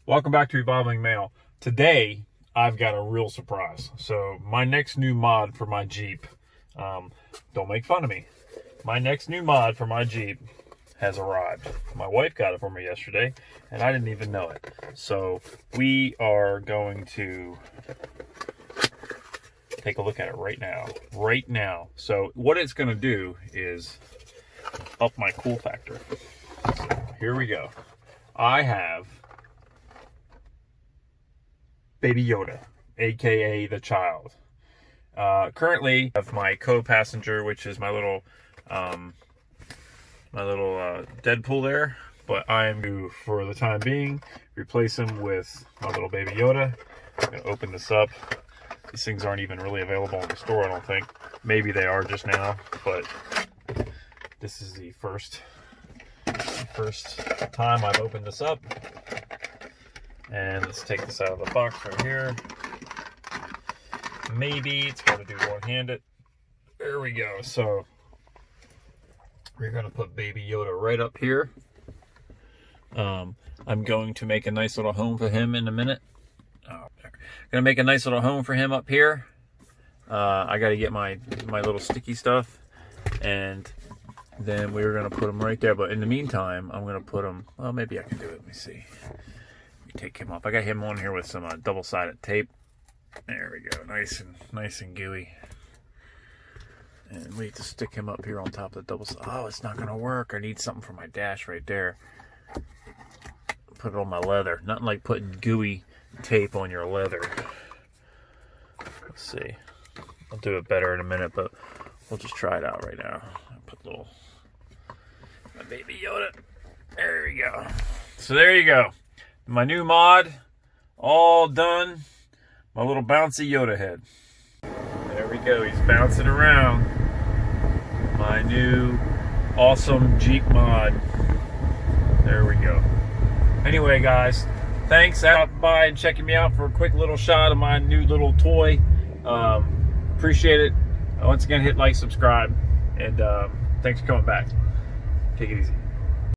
Welcome back to Evolving Mail. Today, I've got a real surprise. So, my next new mod for my Jeep, don't make fun of me. My next new mod for my Jeep has arrived. My wife got it for me yesterday, and I didn't even know it. So, we are going to take a look at it right now. So, what it's going to do is up my cool factor. So, here we go. I have Baby Yoda, aka the child. Currently, I have my co-passenger, which is my little Deadpool there. But I am going to, for the time being, replace him with my little Baby Yoda. I'm going to open this up. These things aren't even really available in the store, I don't think. Maybe they are just now, but this is the first time I've opened this up. And let's take this out of the box right here. Maybe it's hard to do one-handed. There we go. So we're going to put Baby Yoda right up here. I'm going to make a nice little home for him in a minute. Gonna make a nice little home for him up here. I got to get my little sticky stuff, and then we're gonna put him right there. But in the meantime, I'm gonna put him. Well, maybe I can do it. Let me see. Take him up. I got him on here with some double-sided tape. There we go, nice and gooey. And we need to stick him up here on top of the double. Oh, it's not gonna work. I need something for my dash right there. Put it on my leather. Nothing like putting gooey tape on your leather. Let's see. I'll do it better in a minute, but we'll just try it out right now. I'll put my Baby Yoda. There we go. So there you go. My new mod, all done. My little bouncy Yoda head. There we go, he's bouncing around. My new awesome Jeep mod. There we go. Anyway, guys, thanks for stopping by and checking me out for a quick little shot of my new little toy. Appreciate it. Once again, hit like, subscribe, and thanks for coming back. Take it easy.